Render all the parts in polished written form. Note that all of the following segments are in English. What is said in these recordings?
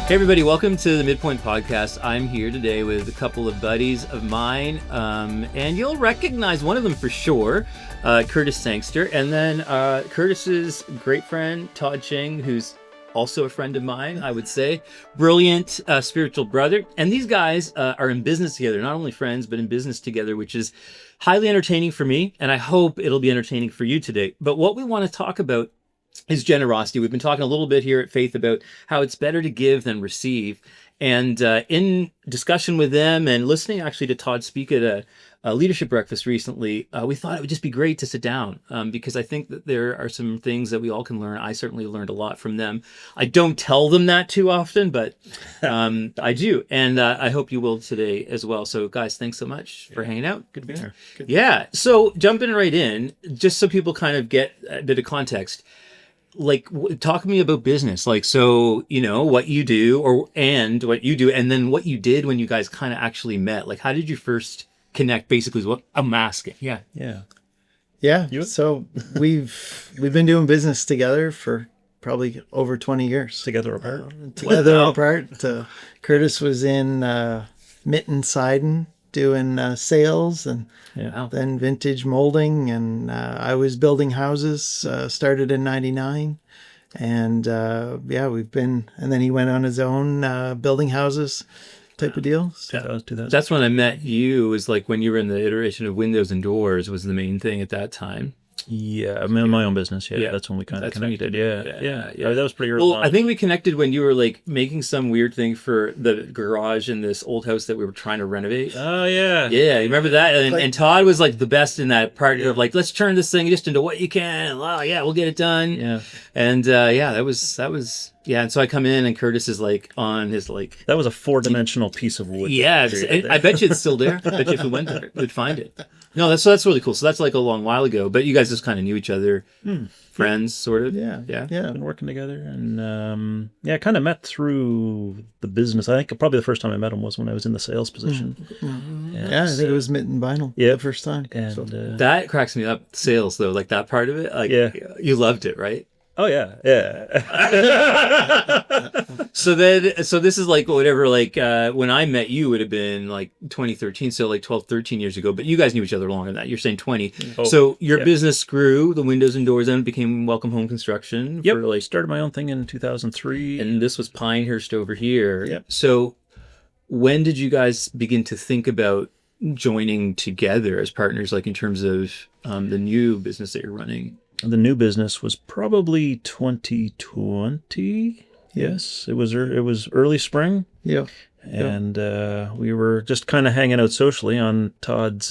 Hey everybody, welcome to the Midpoint Podcast. I'm here today with a couple of buddies of mine, and you'll recognize one of them for sure, Curtis Sangster, and then Curtis's great friend, Todd Ching, who's also a friend of mine, I would say. Brilliant spiritual brother. And these guys are in business together, not only friends, but in business together, which is highly entertaining for me, and I hope it'll be entertaining for you today. But what we want to talk about is generosity. We've been talking a little bit here at Faith about how it's better to give than receive. And in discussion with them and listening actually to Todd speak at a leadership breakfast recently, we thought it would just be great to sit down because I think that there are some things that we all can learn. I certainly learned a lot from them. I don't tell them that too often, but I do. And I hope you will today as well. So guys, thanks so much for hanging out. Good to be here. Good. Yeah. So jumping right in, just so people kind of get a bit of context, like talk to me about business, like, so, you know, what you do and then what you did when you guys kind of actually met. Like, how did you first connect, basically, is what I'm asking. Yeah. So we've been doing business together for probably over 20 years. Together apart. Curtis was in Mitten Sidon doing sales and then vintage molding, and I was building houses, started in 99, and we've been, and then he went on his own building houses type of deal. So. That's when I met you, was like when you were in the iteration of windows and doors was the main thing at that time. Yeah, I mean, my own business. Yeah, that's when we kind of connected. Right. Yeah. That was pretty early on. I think we connected when you were like making some weird thing for the garage in this old house that we were trying to renovate. Oh yeah, yeah. You remember that? And Todd was like the best in that part of like, let's turn this thing just into what you can. Oh yeah, we'll get it done. Yeah, and that was. Yeah, and so I come in and Curtis is like on his like... That was a 4-dimensional piece of wood. Yeah, I bet you it's still there. I bet you if we went there, we'd find it. No, that's really cool. So that's like a long while ago, but you guys just kind of knew each other, friends, sort of. Yeah. Been working together, and kind of met through the business. I think probably the first time I met him was when I was in the sales position. I think it was Mitten Vinyl. The first time. And that cracks me up. Sales though, like that part of it, like you loved it, right? Oh yeah. So this is like whatever, like when I met you would have been like 2013, so like 12, 13 years ago, but you guys knew each other longer than that. You're saying 20. So your business grew, the windows and doors, then became Welcome Home Construction. Yep. Started my own thing in 2003. And this was Pinehurst over here. Yep. So when did you guys begin to think about joining together as partners, like in terms of the new business that you're running? The new business was probably 2020. Yes, it was early spring. Yeah. And we were just kind of hanging out socially on Todd's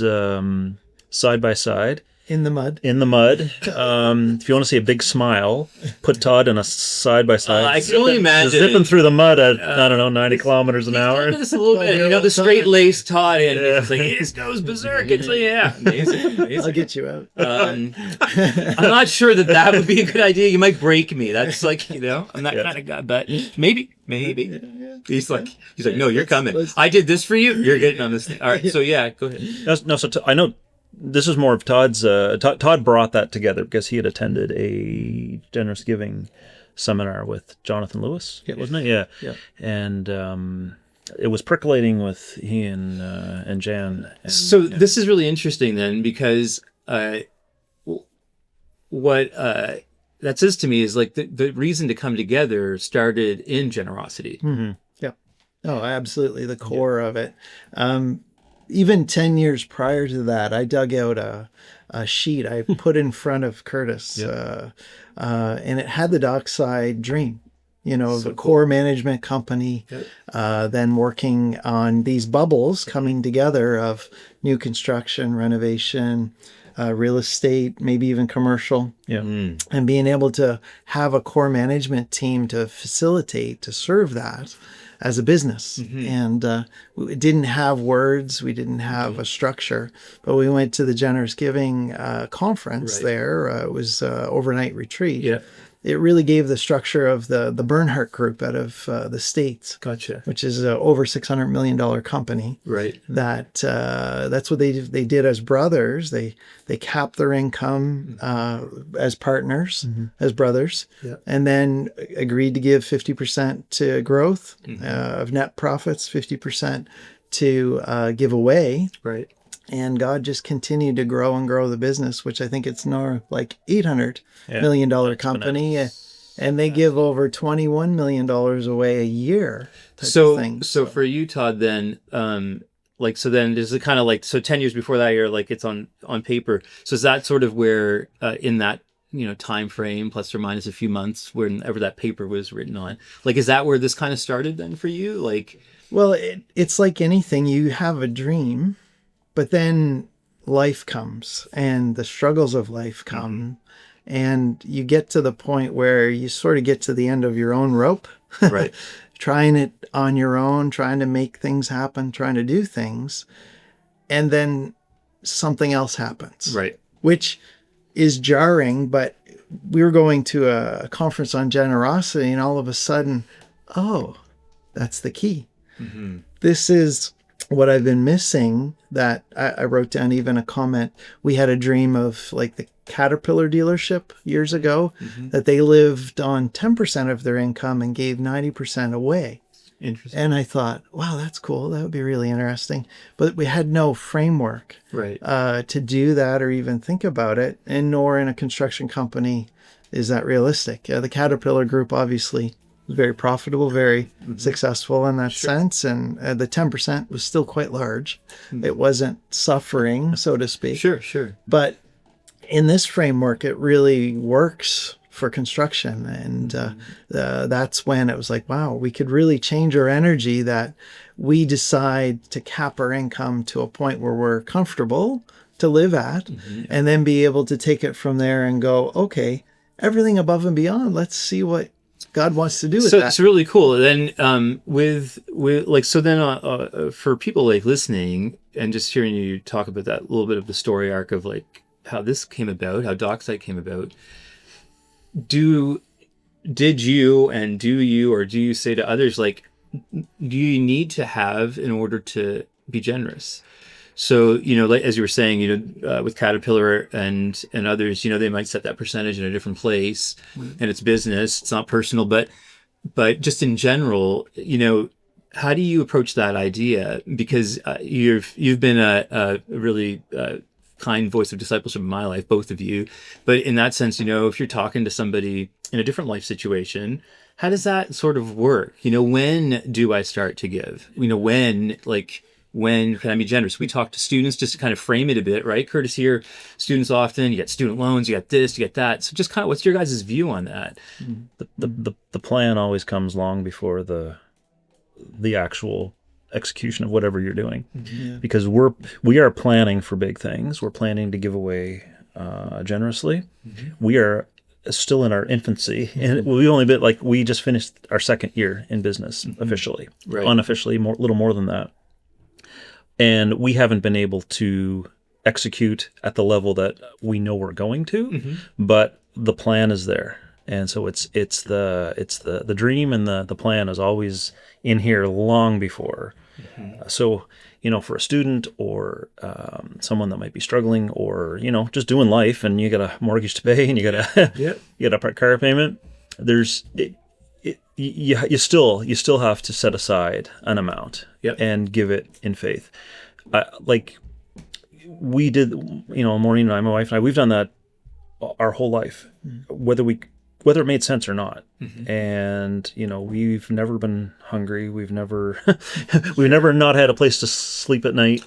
side by side. In the mud. If you want to see a big smile, put Todd in a side by side. I can only imagine zipping through the mud at 90 kilometers an hour. Just a little bit, the straight laced Todd in. It's like he just goes berserk. It's like, amazing. I'll get you out. I'm not sure that would be a good idea. You might break me. That's like, I'm that kind of guy, but maybe. Yeah. He's like, no, you're coming. I did this for you. You're getting on this thing. All right. So go ahead. I know. This is more of Todd's. Todd brought that together because he had attended a generous giving seminar with Jonathan Lewis, wasn't it? Yeah. And it was percolating with he and Jan. This is really interesting then, because what that says to me is like the reason to come together started in generosity. Mm-hmm. Yeah. Oh, absolutely. The core of it. Even 10 years prior to that, I dug out a sheet I put in front of Curtis, and it had the Dockside dream, the core management company, then working on these bubbles coming together of new construction, renovation, real estate, maybe even commercial, and being able to have a core management team to facilitate, to serve that as a business. And we didn't have words, we didn't have a structure, but we went to the Generous Giving conference there. It was overnight retreat. it really gave the structure of the Bernhardt Group out of the States. Gotcha. Which is a over $600 million company. Right. That's what they did as brothers. They capped their income as partners, as brothers, and then agreed to give 50% to growth of net profits, 50% to give away. Right. And God just continued to grow and grow the business, which I think it's now like $800 million company. And they give over $21 million away a year. So for you, Todd, then, so then is it kind of like, so 10 years before that, you're like, it's on paper. So is that sort of where, in that, time frame, plus or minus a few months, whenever that paper was written on, like, is that where this kind of started then for you? Like, well, it's like anything. You have a dream, but then life comes and the struggles of life come. And you get to the point where you sort of get to the end of your own rope. Right. Trying it on your own, trying to make things happen, trying to do things. And then something else happens. Right. Which is jarring, but we were going to a conference on generosity and all of a sudden, oh, that's the key. This is what I've been missing, that I wrote down even a comment. We had a dream of like the Caterpillar dealership years ago, that they lived on 10% of their income and gave 90% away. Interesting. And I thought, wow, that's cool. That would be really interesting. But we had no framework to do that or even think about it. And nor in a construction company is that realistic. The Caterpillar group obviously was very profitable, very successful in that sense. And the 10% was still quite large. It wasn't suffering, so to speak. Sure. But in this framework, it really works for construction. And that's when it was like, wow, we could really change our energy, that we decide to cap our income to a point where we're comfortable to live at, and then be able to take it from there and go, okay, everything above and beyond, let's see what God wants to do with that. So it's really cool. Then for people like listening and just hearing you talk about that little bit of the story arc of like how this came about, how Dockside came about, do you say to others, like, do you need to have in order to be generous? So, like, as you were saying, with Caterpillar and others, they might set that percentage in a different place, and it's business, it's not personal, but just in general, how do you approach that idea? Because you've been a really kind voice of discipleship in my life, both of you. But in that sense, if you're talking to somebody in a different life situation, how does that sort of work? When do I start to give? When can I be generous? We talk to students just to kind of frame it a bit, right? Curtis, here, students often, you get student loans, you got this, you get that. So just kind of, what's your guys' view on that? The plan always comes long before the actual execution of whatever you're doing, because we are planning for big things. We're planning to give away generously. We are still in our infancy, and we just finished our second year in business officially, unofficially, a little more than that. And we haven't been able to execute at the level that we know we're going to, but the plan is there. And so it's the dream, and the plan is always in here long before. So, for a student or someone that might be struggling, or, just doing life, and you got a mortgage to pay and you got a car payment, you still have to set aside an amount and give it in faith. Like we did, Maureen and I, my wife and I, we've done that our whole life, whether it made sense or not. And, we've never been hungry. We've never not had a place to sleep at night,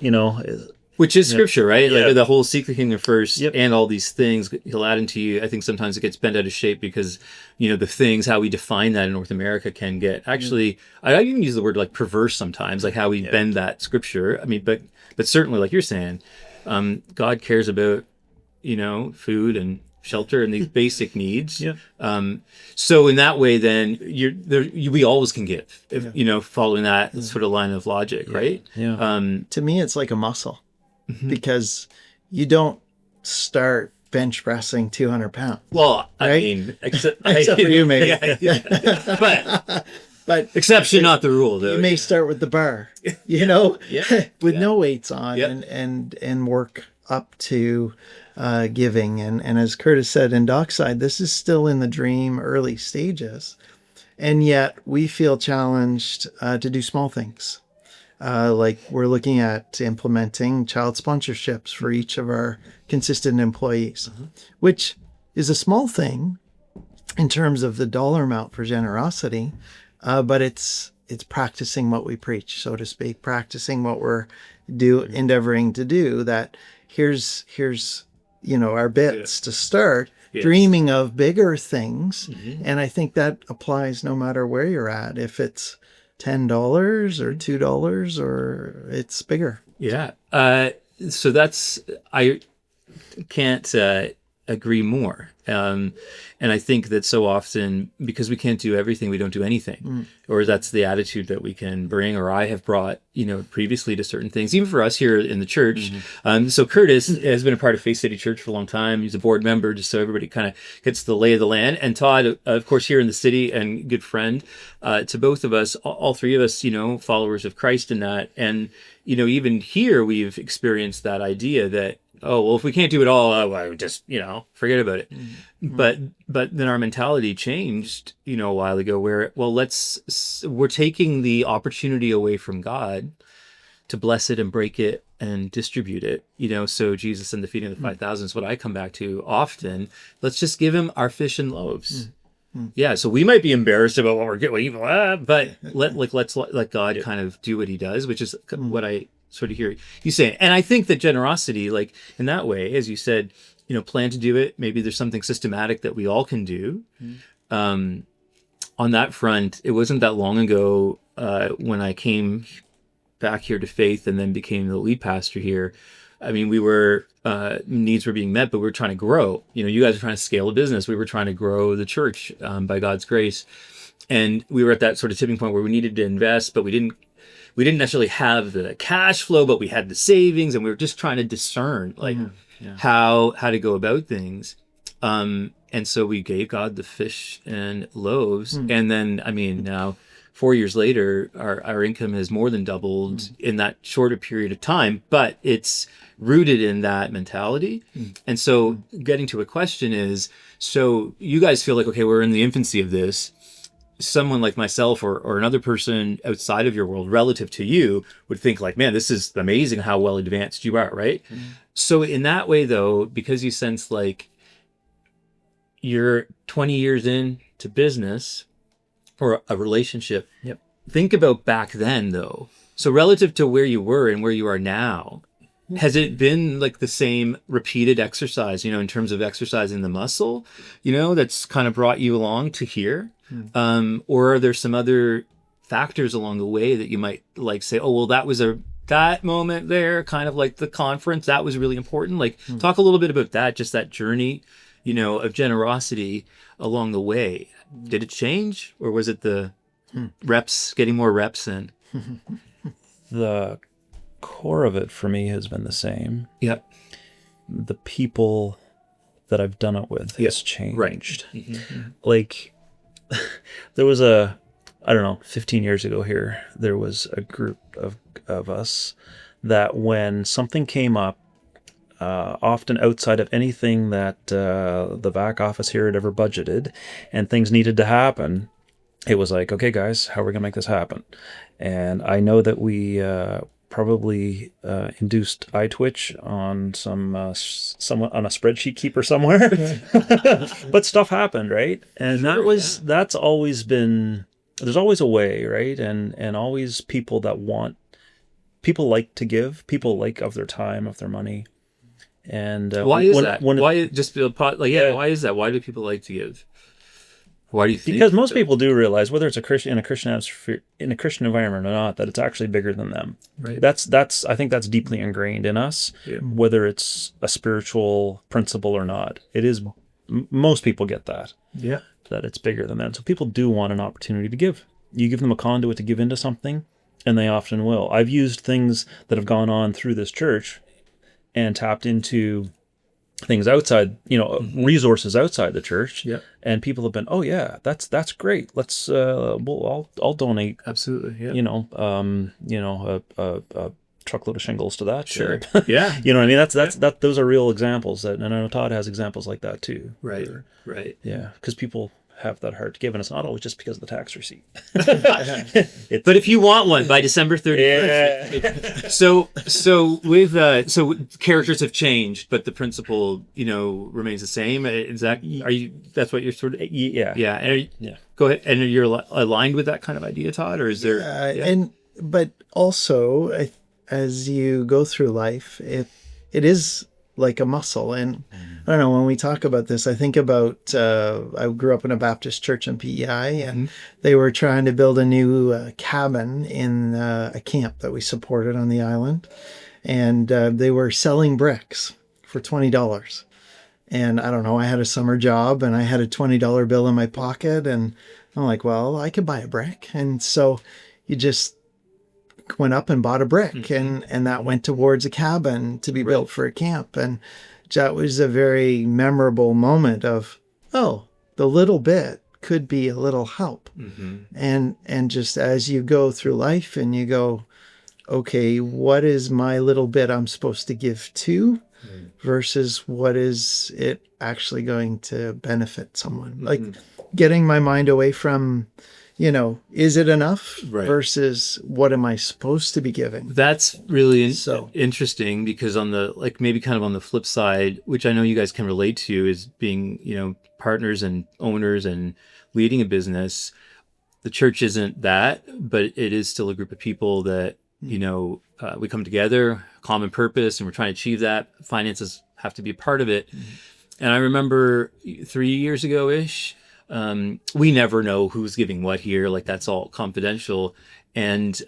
Which is scripture, right? Like the whole seek the kingdom first and all these things he'll add into you. I think sometimes it gets bent out of shape because, the things, how we define that in North America can get actually, I even use the word like perverse sometimes, like how we bend that scripture. I mean, but certainly like you're saying, God cares about, food and shelter and these basic needs. So in that way, then we always can give, if, following that sort of line of logic, right? To me, it's like a muscle. Because you don't start bench pressing 200 pounds. Well, I Right? mean, Except for you, maybe. But exception, not the rule, though. You may start with the bar, you know, with Yeah. no weights on, Yeah. and work up to giving. And as Curtis said in Dockside, this is still in the dream early stages, and yet we feel challenged to do small things. Like we're looking at implementing child sponsorships for each of our consistent employees, which is a small thing in terms of the dollar amount for generosity, but it's practicing what we preach, so to speak, practicing what we're endeavoring to do. That here's our bits to start. Yes. Dreaming of bigger things, and I think that applies no matter where you're at. If it's $10 or $2 or it's bigger. Yeah. So I can't agree more. And I think that so often, because we can't do everything, we don't do anything. Or that's the attitude that we can bring, or I have brought, previously to certain things, even for us here in the church. So Curtis has been a part of Faith City Church for a long time. He's a board member, just so everybody kind of gets the lay of the land. And Todd, of course, here in the city and good friend to both of us, all three of us, followers of Christ in that. And, even here we've experienced that idea that, oh, well, if we can't do it all, I would just, forget about it. But then our mentality changed, a while ago where, well, we're taking the opportunity away from God to bless it and break it and distribute it, so Jesus and the feeding of the 5,000 is what I come back to often. Let's just give him our fish and loaves. Yeah. So we might be embarrassed about what we're getting, but let's let God kind of do what he does, which is what I sort of hear you saying. And I think that generosity, like in that way, as you said, plan to do it. Maybe there's something systematic that we all can do. On that front, it wasn't that long ago when I came back here to Faith and then became the lead pastor here. I mean, we were, needs were being met, but we were trying to grow. You guys are trying to scale a business. We were trying to grow the church by God's grace. And we were at that sort of tipping point where we needed to invest, but we didn't necessarily have the cash flow, but we had the savings, and we were just trying to discern how to go about things. And so we gave God the fish and loaves. And then, now 4 years later, our income has more than doubled in that shorter period of time, but it's rooted in that mentality. And so getting to a question is, so you guys feel like, okay, we're in the infancy of this. Someone like myself or another person outside of your world relative to you would think like, man, this is amazing how well advanced you are, right? So in that way, though, because you sense like you're 20 years into business or a relationship, think about back then, though. So relative to where you were and where you are now, has it been like the same repeated exercise, in terms of exercising the muscle, that's kind of brought you along to here? Or are there some other factors along the way that you might like say, oh, well, that moment there, kind of like the conference, that was really important. Like talk a little bit about that, just that journey, of generosity along the way. Did it change, or was it the reps, getting more reps in? The core of it for me has been the same. Yep. The people that I've done it with has changed. Right. Like there was 15 years ago here, there was a group of us that when something came up, often outside of anything that the back office here had ever budgeted, and things needed to happen, it was like, okay, guys, how are we going to make this happen? And I know that we probably induced eye twitch on someone on a spreadsheet keeper somewhere, but stuff happened, right? And that's always been. There's always a way, right? And always people like to give, people like of their time, of their money. And why is that? Why is that? Why do people like to give? Why do you think? Because most people do realize, whether it's in a Christian environment or not, that it's actually bigger than them. Right. I think that's deeply ingrained in us, whether it's a spiritual principle or not. It is. Most people get that. Yeah. That it's bigger than them. So people do want an opportunity to give. You give them a conduit to give into something, and they often will. I've used things that have gone on through this church and tapped into things outside, resources outside the church. Yeah. And people have been, oh yeah, that's great. Let's, I'll donate. Absolutely. Yeah. A truckload of shingles to that. Sure. Yeah. You know what I mean? Those are real examples and I know Todd has examples like that too. Right. Right. Yeah. Because people have that heart to give, and it's not always just because of the tax receipt. But if you want one by December 31st. So characters have changed, but the principle, remains the same. That's what you're sort of... Yeah. Yeah. Go ahead. And you're aligned with that kind of idea, Todd, or is there... But also, as you go through life, it is like a muscle. And I don't know, when we talk about this, I think about, I grew up in a Baptist church in PEI, and they were trying to build a new cabin in a camp that we supported on the island. And they were selling bricks for $20. And I don't know, I had a summer job and I had a $20 bill in my pocket. And I'm like, well, I could buy a brick. And so you just went up and bought a brick, and that went towards a cabin to be built for a camp. And that was a very memorable moment of, oh, the little bit could be a little help. And just as you go through life and you go, okay, what is my little bit I'm supposed to give to versus what is it actually going to benefit someone? Like getting my mind away from, is it enough versus what am I supposed to be giving? That's really interesting, because on the, maybe kind of on the flip side, which I know you guys can relate to, is being, partners and owners and leading a business. The church isn't that, but it is still a group of people that, we come together, common purpose, and we're trying to achieve that. Finances have to be a part of it. And I remember 3 years ago-ish, we never know who's giving what here. That's all confidential. And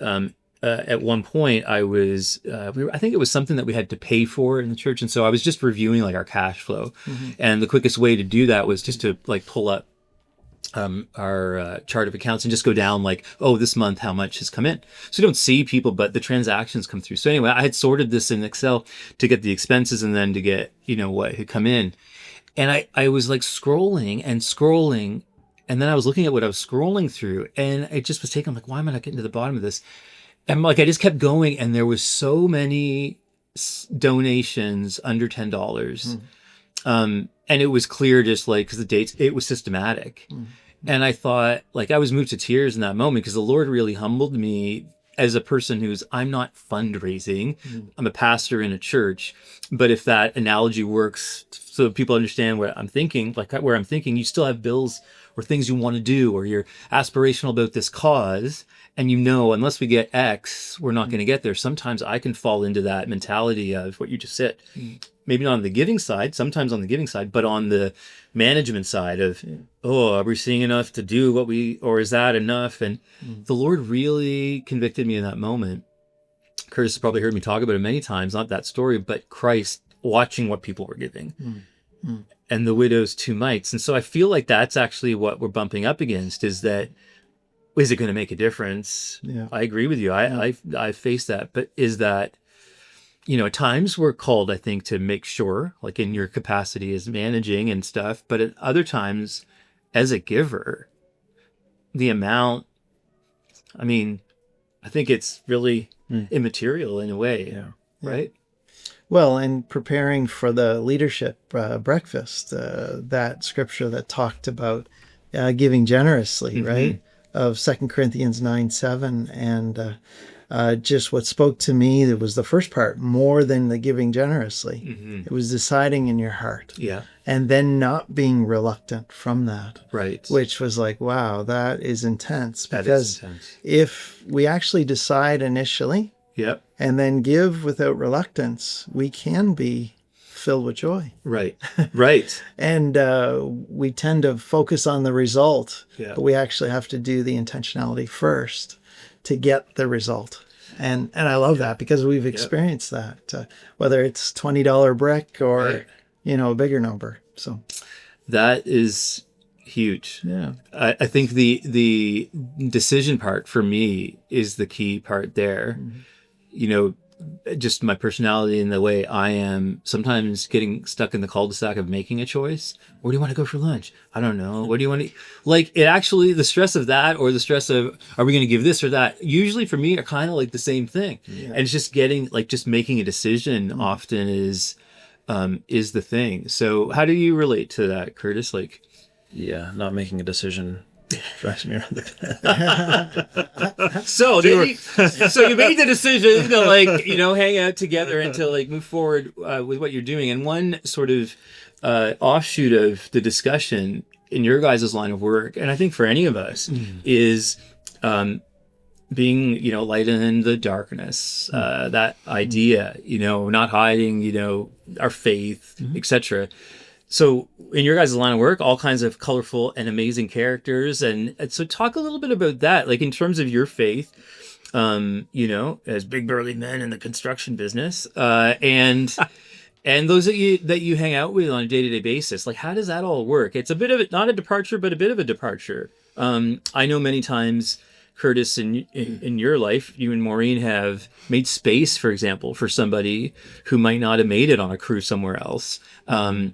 at one point I was, I think it was something that we had to pay for in the church. And so I was just reviewing our cash flow. And the quickest way to do that was just to pull up our chart of accounts and just go down this month, how much has come in. So you don't see people, but the transactions come through. So anyway, I had sorted this in Excel to get the expenses and then to get, what had come in. And I was scrolling, and then I was looking at what I was scrolling through, and it just was taking, why am I not getting to the bottom of this? And I just kept going, and there was so many donations under $10. And it was clear just because the dates, it was systematic. And I thought, I was moved to tears in that moment, because the Lord really humbled me as a person I'm not fundraising. I'm a pastor in a church. But if that analogy works so people understand what I'm thinking, where I'm thinking, you still have bills or things you want to do, or you're aspirational about this cause. And unless we get X, we're not going to get there. Sometimes I can fall into that mentality of what you just said. Maybe not on the giving side, sometimes on the giving side, but on the management side of, are we seeing enough to do or is that enough? And the Lord really convicted me in that moment. Curtis has probably heard me talk about it many times, not that story, but Christ watching what people were giving and the widow's 2 mites. And so I feel that's actually what we're bumping up against, is that, is it going to make a difference? Yeah. I agree with you. I face that, but is that, at times we're called, I think, to make sure, in your capacity as managing and stuff, but at other times as a giver, the amount, I think it's really immaterial in a way, right? Well, and preparing for the leadership breakfast, that scripture that talked about giving generously, right? Of 2 Corinthians 9:7, and just what spoke to me, that was the first part, more than the giving generously. It was deciding in your heart. Yeah. And then not being reluctant from that. Right. Which was wow, that is intense. Because if we actually decide initially, and then give without reluctance, we can be filled with joy. Right. Right. And we tend to focus on the result, but we actually have to do the intentionality first to get the result. And I love that, because we've experienced that, whether it's $20 brick or, a bigger number. So that is huge. Yeah. I think the decision part for me is the key part there. just my personality and the way I am, sometimes getting stuck in the cul-de-sac of making a choice. Where do you want to go for lunch? I don't know. What do you want to, like, it actually, the stress of that, or the stress of, are we going to give this or that? Usually for me are kind of like the same thing. Yeah. And it's just just making a decision often is the thing. So how do you relate to that, Curtis? Like, yeah, not making a decision drives me around the So you made the decision to, like, hang out together and to, like, move forward with what you're doing. And one sort of offshoot of the discussion in your guys' line of work, and I think for any of us, is being, light in the darkness, that idea, not hiding, our faith, etc. So in your guys' line of work, all kinds of colorful and amazing characters. And so talk a little bit about that, like in terms of your faith, as big burly men in the construction business, and those that you hang out with on a day-to-day basis. Like, how does that all work? It's a bit of not a departure, but a bit of a departure. I know many times, Curtis, in your life, you and Maureen have made space, for example, for somebody who might not have made it on a crew somewhere else. And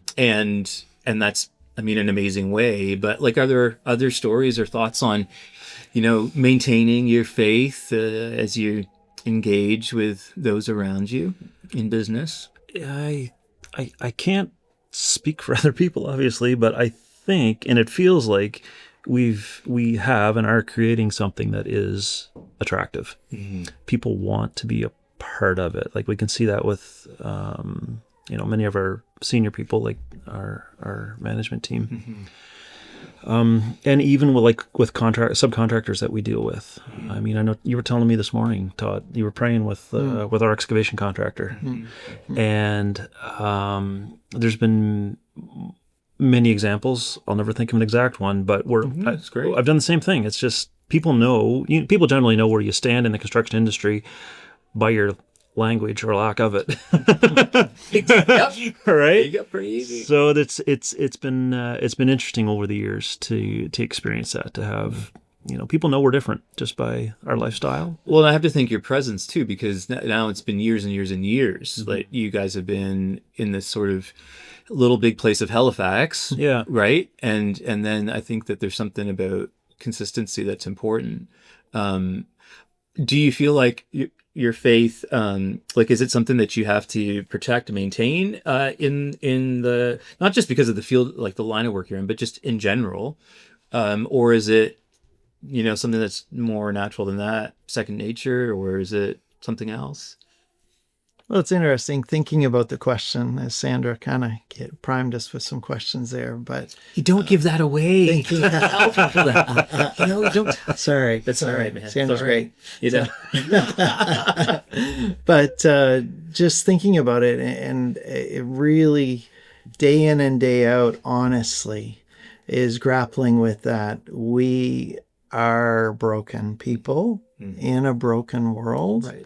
that's, an amazing way. But, like, are there other stories or thoughts on, maintaining your faith as you engage with those around you in business? I can't speak for other people, obviously, but I think, and it feels like, we have and are creating something that is attractive. Mm-hmm. People want to be a part of it. Like, we can see that with many of our senior people, like our management team. Mm-hmm. And even with subcontractors that we deal with. Mm-hmm. I know you were telling me this morning, Todd, you were praying with our excavation contractor. Mm-hmm. And there's been many examples. I'll never think of an exact one, but that's great. I've done the same thing. It's just people people generally know where you stand in the construction industry by your language or lack of it. Yep. Right? You got pretty easy. So it's been interesting over the years to experience that, to have people know we're different just by our lifestyle. Well, and I have to thank your presence too, because now it's been years and years and years that you guys have been in this sort of little big place of Halifax. Yeah. Right. And then I think that there's something about consistency that's important. Do you feel like your faith, is it something that you have to protect and maintain in the, not just because of the field, like the line of work you're in, but just in general? Or is it, something that's more natural than that, second nature, or is it something else? Well, it's interesting thinking about the question, as Sandra kind of primed us with some questions there, but you don't give that away. Don't. Sorry, that's all right, man. Sandra's great. But just thinking about it, and it really, day in and day out, honestly, is grappling with that. We are broken people in a broken world. Right.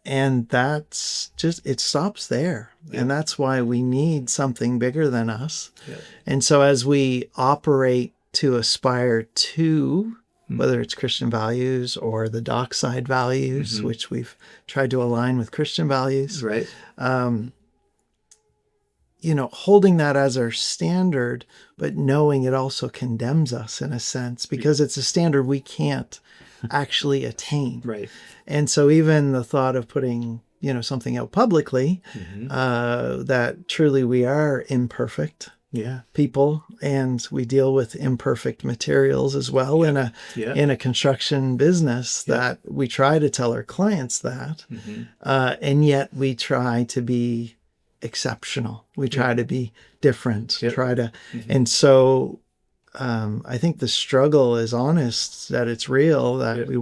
And that's just, it stops there. Yeah. And that's why we need something bigger than us. Yeah. And so as we operate to aspire to, whether it's Christian values or the Dockside values, which we've tried to align with Christian values, right? Holding that as our standard, but knowing it also condemns us in a sense, because it's a standard we can't actually attain. Right. And so even the thought of putting, something out publicly, that truly we are imperfect people, and we deal with imperfect materials as well in a construction business, that we try to tell our clients that, and yet we try to be exceptional. We try to be different, and so I think the struggle is honest, that it's real, that we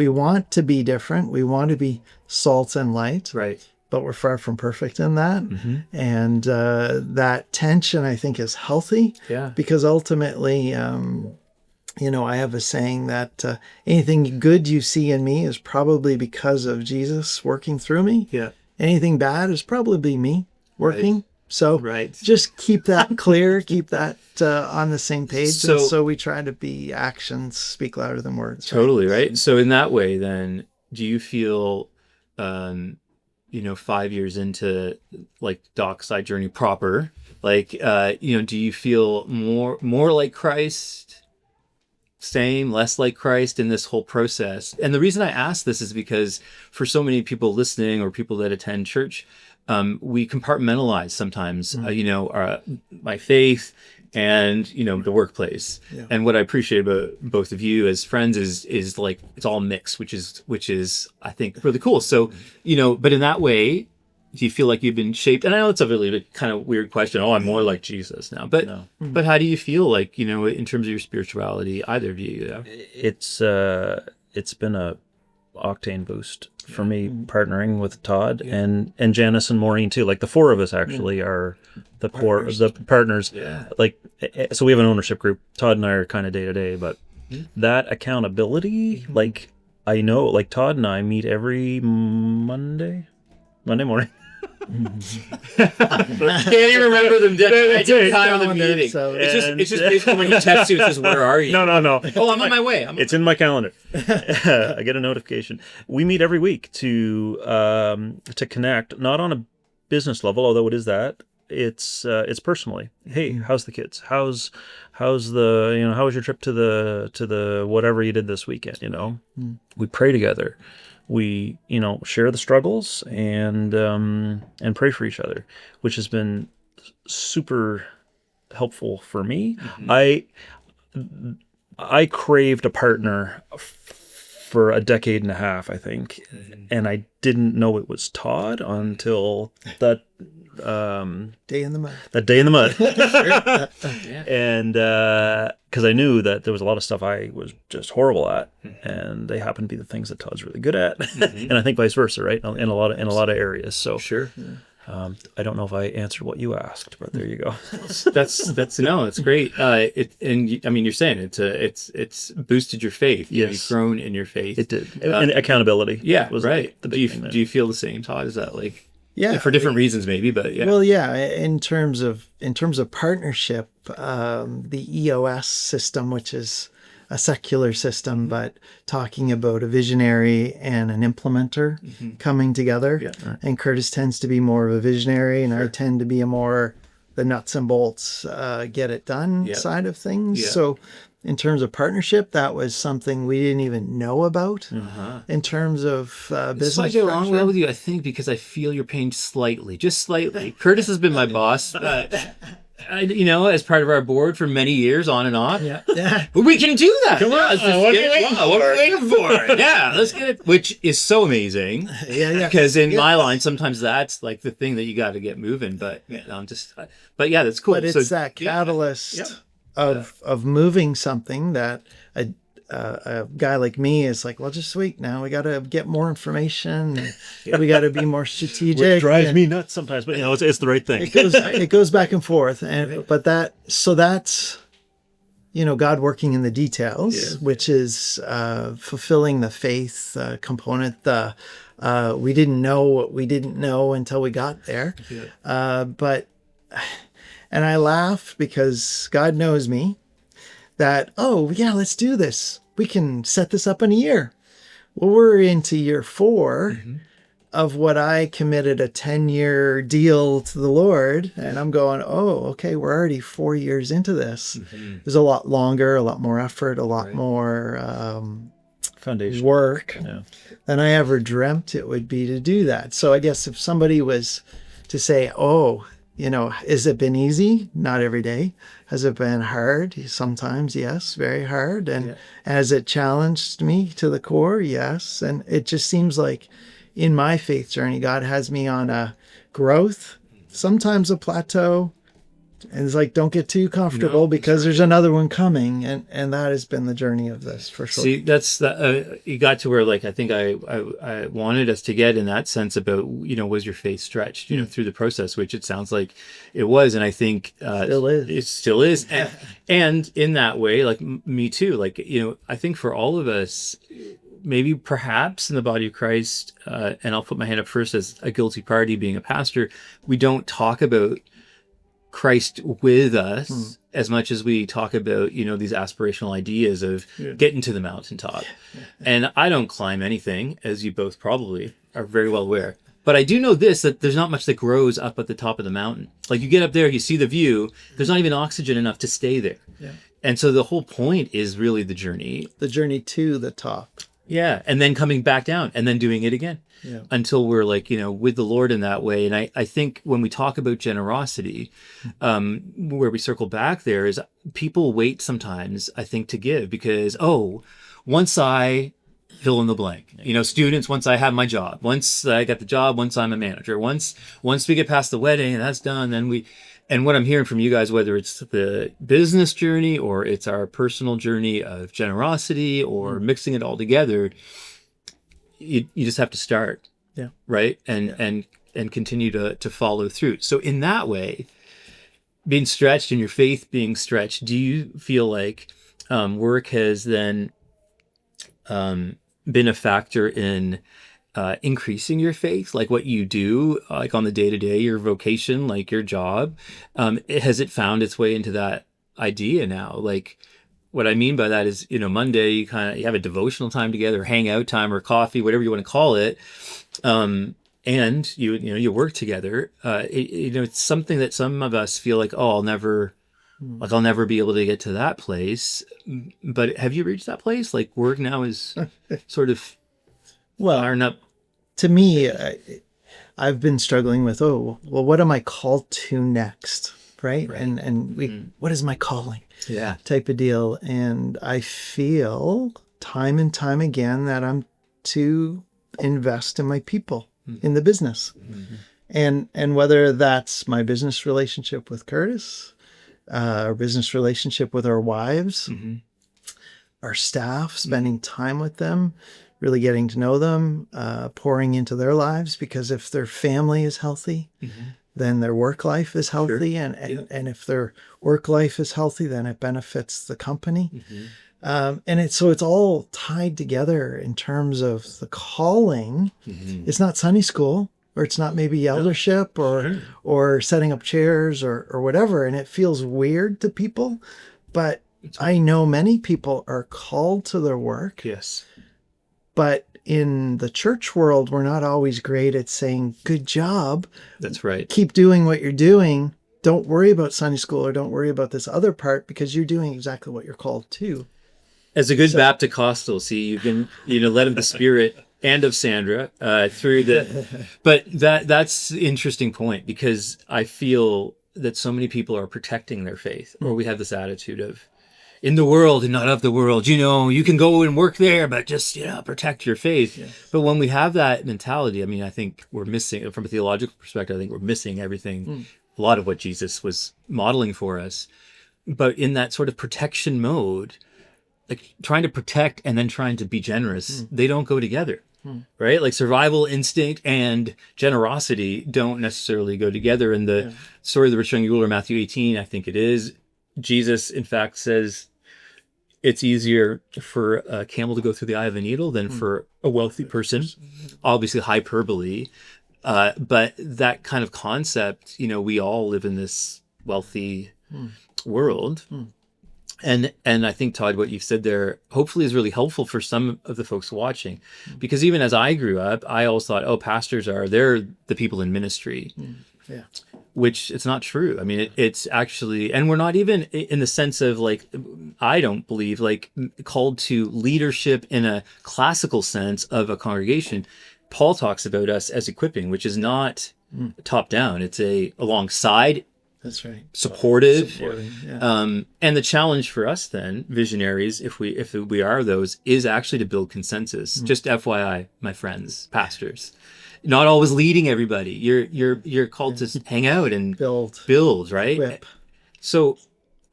want to be different. We want to be salt and light, right? But we're far from perfect in that. And that tension, I think, is healthy, because ultimately, I have a saying that anything good you see in me is probably because of Jesus working through me. Yeah. Anything bad is probably me working. Right. So just keep that clear, keep that on the same page. So we try to be actions speak louder than words. Totally, right? So in that way, then, do you feel 5 years into like Dockside journey proper, like, do you feel more like Christ, same, less like Christ in this whole process? And the reason I ask this is because for so many people listening or people that attend church, we compartmentalize sometimes, my faith and, the workplace. Yeah. And what I appreciate about both of you as friends is like, it's all mixed, which is, I think, really cool. So, but in that way, do you feel like you've been shaped? And I know it's a really kind of weird question. Oh, I'm more like Jesus now. But but how do you feel like, in terms of your spirituality, either of you? Yeah? It's been a octane boost for me, partnering with Todd and Janice and Maureen too. Like the four of us actually are the core, the partners. Yeah. Like, so we have an ownership group. Todd and I are kind of day to day, but that accountability, like I know, like Todd and I meet every Monday morning. Can't even remember them. Time of the meeting. So it's just basically when you text you, it says, "Where are you?" No. Oh, I'm on my way. It's in my calendar. I get a notification. We meet every week to connect, not on a business level, although it is that. It's personally. Hey, how's the kids? How's the how was your trip to the whatever you did this weekend? We pray together. We, share the struggles and pray for each other, which has been super helpful for me. Mm-hmm. I craved a partner for a decade and a half, I think, and I didn't know it was Todd until that day in the mud. That day in the mud. And because I knew that there was a lot of stuff I was just horrible at, and they happen to be the things that Todd's really good at, and I think vice versa, right? In a lot of areas. So sure. I don't know if I answered what you asked, but there you go. That's great. You're saying it's boosted your faith. Yes. You've grown in your faith. It did, and accountability. Yeah, was right. The big thing there. Do you feel the same, Todd? Is that like? Yeah, for different reasons maybe, but yeah. Well, yeah, in terms of partnership, the EOS system, which is a secular system, but talking about a visionary and an implementer coming together. Yeah. Right. And Curtis tends to be more of a visionary, and I tend to be the nuts and bolts, get it done side of things. Yeah. So in terms of partnership, that was something we didn't even know about in terms of business. So I get along well with you, I think, because I feel your pain just slightly. Curtis has been my boss, as part of our board for many years, on and off. Yeah. But we can do that. Come on. What are we waiting for? Yeah, let's get it. Which is so amazing. Yeah. Because in my line, sometimes that's like the thing that you got to get moving. But but yeah, that's cool. But it's that catalyst. Of moving something that a guy like me is like, well, just wait now. We got to get more information. We got to be more strategic. Which drives me nuts sometimes, but it's the right thing. It goes back and forth, that's God working in the details, which is fulfilling the faith component. We didn't know what we didn't know until we got there, And I laugh because God knows me that, let's do this. We can set this up in a year. Well, we're into year 4 of what I committed a 10-year deal to the Lord. And I'm going, we're already 4 years into this. It was a lot longer, a lot more effort, a lot more foundation work than I ever dreamt it would be to do that. So I guess if somebody was to say, has it been easy? Not every day. Has it been hard? Sometimes, yes, very hard. And has it challenged me to the core? Yes. And it just seems like in my faith journey, God has me on a growth, sometimes a plateau. And it's like, don't get too comfortable because there's another one coming. And that has been the journey of this for sure. See, that's you got to where, like, I think I wanted us to get in that sense about, was your faith stretched, through the process, which it sounds like it was. And I think it still is. And in that way, like me too, like, I think for all of us, maybe perhaps in the body of Christ, and I'll put my hand up first as a guilty party being a pastor, we don't talk about Christ with us as much as we talk about, these aspirational ideas of getting to the mountaintop. And I don't climb anything, as you both probably are very well aware, But I do know this, that there's not much that grows up at the top of the mountain. Like you get up there, you see the view, there's not even oxygen enough to stay there. Yeah. And so the whole point is really the journey. The journey to the top. Yeah. And then coming back down and then doing it again. Yeah. Until we're like, with the Lord in that way. And I think when we talk about generosity, where we circle back there is people wait sometimes, I think, to give because, once I fill in the blank, students, once I have my job, once I got the job, once I'm a manager, once we get past the wedding and that's done, then and what I'm hearing from you guys, whether it's the business journey or it's our personal journey of generosity or mixing it all together, you just have to start, right, and continue to follow through. So in that way, being stretched and your faith being stretched, do you feel like work has then been a factor in increasing your faith, like what you do, like on the day-to-day, your vocation, like your job? Has it found its way into that idea now? Like, what I mean by that is, Monday you have a devotional time together, hangout time or coffee, whatever you want to call it. And you work together. It's something that some of us feel like, I'll never be able to get to that place. But have you reached that place? Like work now is sort of firing up. To me, I've been struggling with, what am I called to next? Right. And what is my calling? Yeah. Type of deal. And I feel time and time again that I'm to invest in my people, in the business. And whether that's my business relationship with Curtis, our business relationship with our wives, our staff, spending time with them, really getting to know them, pouring into their lives, because if their family is healthy, then their work life is healthy. Sure. And if their work life is healthy, then it benefits the company. And it's all tied together in terms of the calling. It's not Sunday school, or it's not maybe eldership or setting up chairs or whatever. And it feels weird to people, but I know many people are called to their work. Yes. But in the church world, we're not always great at saying, good job. That's right. Keep doing what you're doing. Don't worry about Sunday school, or don't worry about this other part, because you're doing exactly what you're called to. As a good Baptist Costal, see, you've been, led of the Spirit and of Sandra through the, but that's the interesting point, because I feel that so many people are protecting their faith, or we have this attitude of, in the world and not of the world, you can go and work there, but just, protect your faith. Yes. But when we have that mentality, I think we're missing, from a theological perspective, I think we're missing everything, a lot of what Jesus was modeling for us. But in that sort of protection mode, like trying to protect and then trying to be generous, they don't go together, right? Like survival instinct and generosity don't necessarily go together. And the story of the rich young ruler, Matthew 18, I think it is, Jesus, in fact, says it's easier for a camel to go through the eye of a needle than for a wealthy person. Obviously, hyperbole. But that kind of concept, we all live in this wealthy world. And I think, Todd, what you've said there hopefully is really helpful for some of the folks watching. Because even as I grew up, I always thought, pastors they're the people in ministry. Yeah. Which it's not true. It's actually, and we're not even in the sense of like, I don't believe like called to leadership in a classical sense of a congregation. Paul talks about us as equipping, which is not top down. It's alongside. That's right. Supportive. Yeah. And the challenge for us then, visionaries, if we are those, is actually to build consensus. Just FYI, my friends, pastors. Not always leading everybody. You're called to hang out and build, right? Whip. So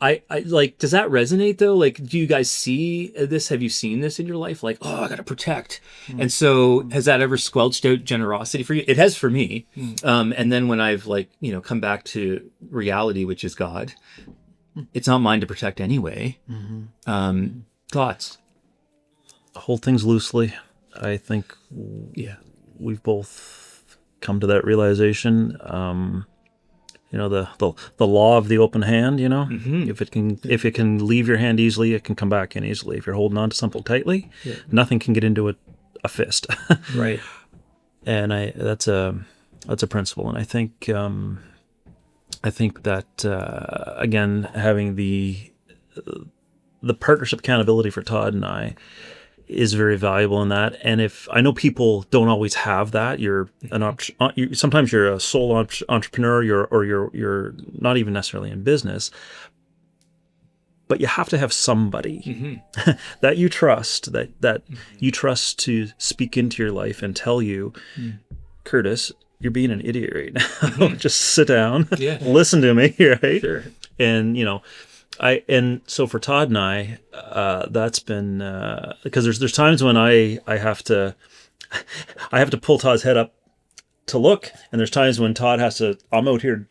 I like, does that resonate though? Like, do you guys see this? Have you seen this in your life? Like, I got to protect. And so has that ever squelched out generosity for you? It has for me. And then when I've come back to reality, which is God, it's not mine to protect anyway. Thoughts? Hold things loosely. I think we've both come to that realization. The law of the open hand, if it can leave your hand easily, it can come back in easily. If you're holding on to something tightly, nothing can get into a fist. Right. And that's a principle. And I think that again, having the partnership accountability for Todd and I is very valuable in that. And if I know people don't always have that, sometimes you're a sole entrepreneur, you're not even necessarily in business, but you have to have somebody that you trust, that you trust to speak into your life and tell you, Curtis, you're being an idiot right now. Just sit down, listen to me, right? Sure. And and so for Todd and I, that's been because there's times when I have to pull Todd's head up to look, and there's times when Todd has to. I'm out here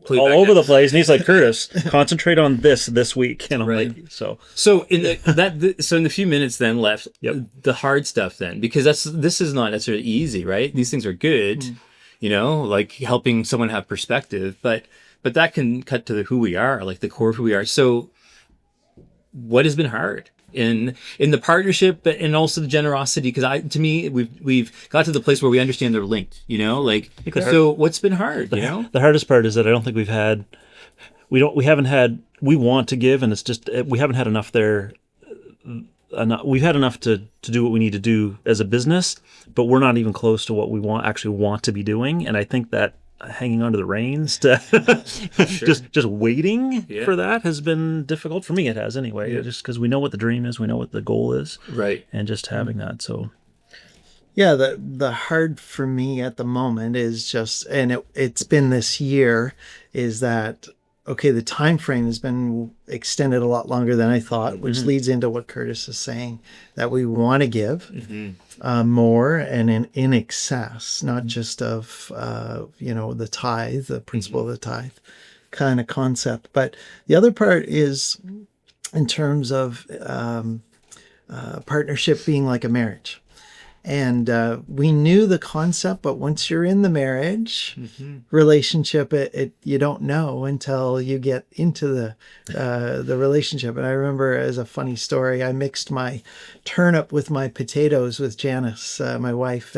all over the place, and he's like, Curtis, concentrate on this week, and I'm like, so. So in the few minutes then left, the hard stuff then, because this is not necessarily easy, right? These things are good, like helping someone have perspective, but that can cut to who we are, like the core of who we are. So what has been hard in the partnership, but and also the generosity? Because to me, we've got to the place where we understand they're linked, so what's been hard, The hardest part is that I don't think we want to give, and it's just, we haven't had enough there. We've had enough to do what we need to do as a business, but we're not even close to what we actually want to be doing. And I think that hanging onto the reins to just waiting for that has been difficult for me. It has anyway, just because we know what the dream is, we know what the goal is, right? And just having that. So the hard for me at the moment is just, and it's been this year, is that okay, the time frame has been extended a lot longer than I thought, which leads into what Curtis is saying, that we want to give more and in excess, not just of, the tithe, the principle of the tithe kind of concept. But the other part is in terms of partnership being like a marriage. And we knew the concept, but once you're in the marriage relationship, you don't know until you get into the relationship. And I remember, as a funny story, I mixed my turnip with my potatoes with Janice, my wife,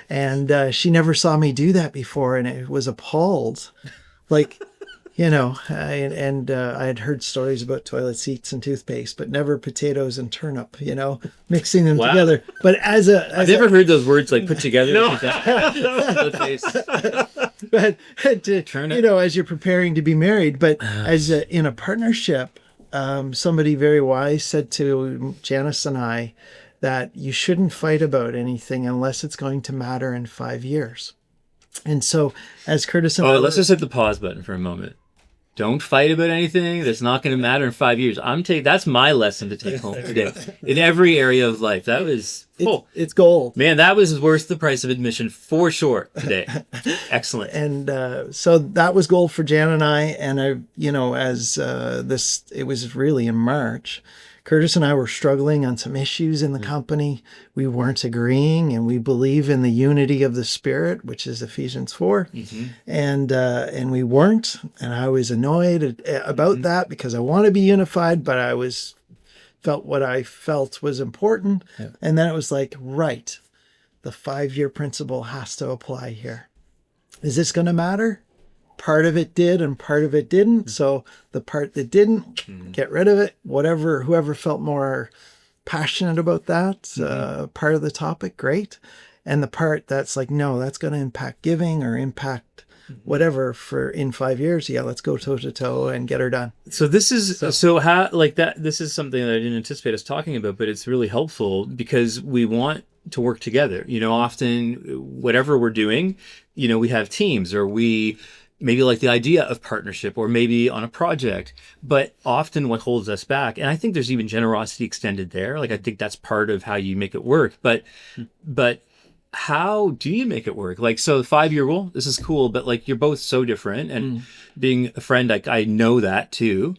and she never saw me do that before, and it was appalled, like. I had heard stories about toilet seats and toothpaste, but never potatoes and turnip, mixing them together. But I've never heard those words like put together. No. But as you're preparing to be married, but in a partnership, somebody very wise said to Janice and I that you shouldn't fight about anything unless it's going to matter in 5 years. And so, as Curtis and let's just hit the pause button for a moment. Don't fight about anything that's not going to matter in 5 years. That's my lesson to take home today. In every area of life. That was it's gold. Man, that was worth the price of admission for sure today. Excellent. And so that was gold for Jan and I. And it was really in March. Curtis and I were struggling on some issues in the company. We weren't agreeing, and we believe in the unity of the Spirit, which is Ephesians 4. And we weren't, and I was annoyed about that because I want to be unified, but I felt what I felt was important. Yeah. And then it was like, right, the 5-year principle has to apply here. Is this going to matter? Part of it did and part of it didn't. So the part that didn't, get rid of it. Whoever felt more passionate about that part of the topic, great. And the part that's like, no, that's going to impact giving or impact whatever in 5 years. Yeah, let's go toe to toe and get her done. So this is how like that. This is something that I didn't anticipate us talking about, but it's really helpful because we want to work together. Often whatever we're doing, we have teams, or we maybe like the idea of partnership, or maybe on a project, but often what holds us back, and I think there's even generosity extended there. Like, I think that's part of how you make it work, but how do you make it work? Like, so the 5-year rule, this is cool, but like, you're both so different, and being a friend, like, I know that too.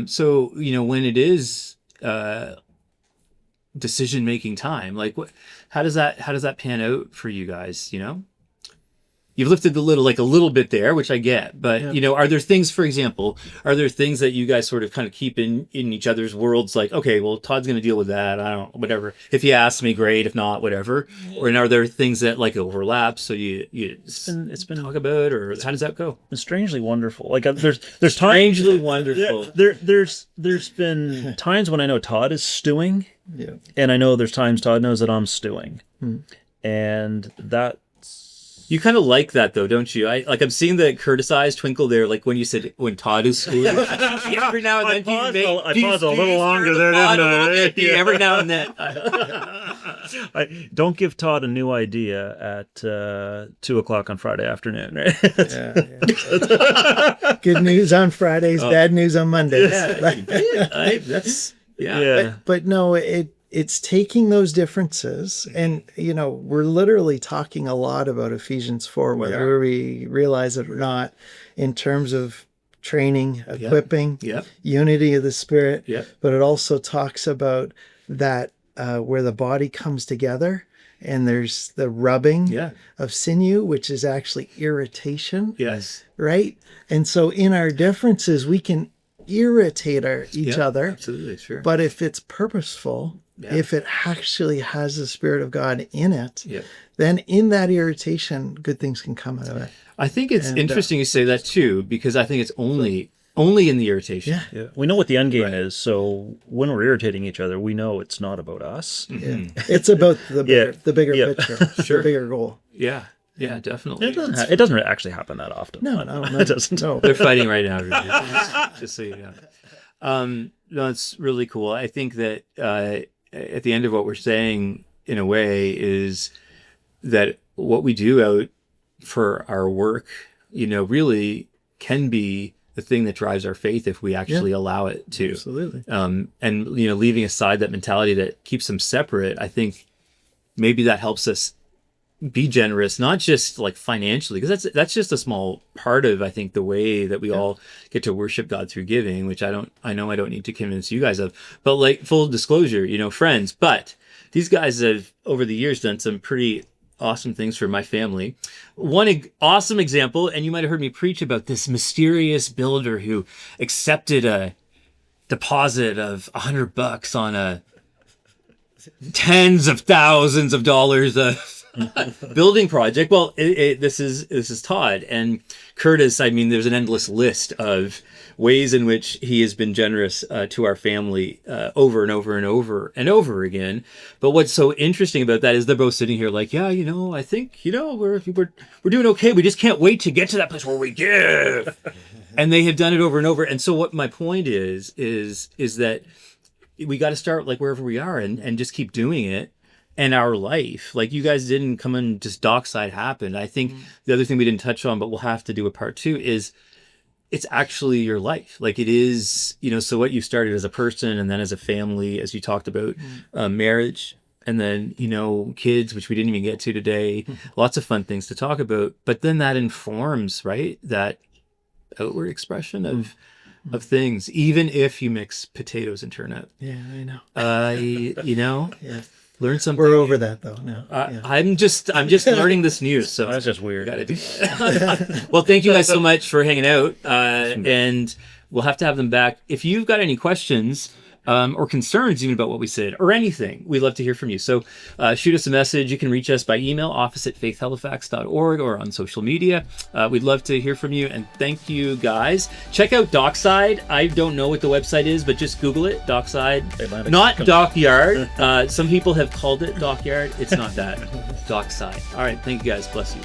So, when it is, decision-making time, like how does that pan out for you guys, you've lifted a little bit there, which I get, but are there things, for example, that you guys sort of kind of keep in each other's worlds? Like, okay, well, Todd's going to deal with that. I don't, whatever. If he asks me, great. If not, whatever. Or are there things that like overlap? So it's been talk about, or how does that go? It's strangely wonderful. Like there's times, strangely wonderful. There's been times when I know Todd is stewing, and I know there's times Todd knows that I'm stewing, and that. You kind of like that though, don't you? I'm seeing the Curtis eyes twinkle there, like when you said when Todd is schooling. Every now and then, I paused a little longer there, didn't I? Every now and then. I don't give Todd a new idea at 2:00 on Friday afternoon, right? Good news on Fridays, bad news on Mondays. But no, it's taking those differences, and we're literally talking a lot about Ephesians 4, whether we realize it or not, in terms of training, equipping, unity of the Spirit. But it also talks about that where the body comes together, and there's the rubbing of sinew, which is actually irritation. Yes. Right? And so in our differences, we can irritate each other. Absolutely, sure. But if it's purposeful, if it actually has the Spirit of God in it, then in that irritation, good things can come out of it. I think it's interesting you say that too, because I think it's only in the irritation. Yeah. We know what the end game is, so when we're irritating each other, we know it's not about us. It's about the bigger picture, the bigger goal. Yeah, definitely. It doesn't actually happen that often. No, it doesn't. No. They're fighting right now, everybody. Just so you know. No, it's really cool. I think that at the end of what we're saying, in a way, is that what we do out for our work, really can be the thing that drives our faith if we actually allow it to. Absolutely. And leaving aside that mentality that keeps them separate, I think maybe that helps us be generous, not just like financially, because that's just a small part of, I think, the way that we all get to worship God through giving, which I know I don't need to convince you guys of, but like full disclosure, friends, but these guys have over the years done some pretty awesome things for my family. One awesome example, and you might have heard me preach about this mysterious builder who accepted a deposit of $100 on a tens of thousands of dollars of building project. Well, this is Todd and Curtis. I mean, there's an endless list of ways in which he has been generous to our family over and over and over and over again. But what's so interesting about that is they're both sitting here like, I think we're doing okay. We just can't wait to get to that place where we give. And they have done it over and over. And so what my point is that we got to start like wherever we are and just keep doing it. And our life, like you guys didn't come and just Dockside happened. I think the other thing we didn't touch on, but we'll have to do a part 2, is it's actually your life. Like it is, so what you started as a person and then as a family, as you talked about marriage and then, kids, which we didn't even get to today, lots of fun things to talk about. But then that informs, right, that outward expression of things, even if you mix potatoes and turnip. Yeah, I know. Yeah. Learn something. We're over that though now. I'm just learning this news, so that's just weird. Gotta do that. Well, thank you guys so much for hanging out, and we'll have to have them back. If you've got any questions or concerns even about what we said or anything, we'd love to hear from you. So shoot us a message. You can reach us by email, office@faithhalifax.org, or on social media. We'd love to hear from you, and thank you guys. Check out Dockside. I don't know what the website is, but just Google it, Dockside Atlantic. Not Dockyard. Some people have called it Dockyard. It's not that. Dockside. All right, thank you guys. Bless you.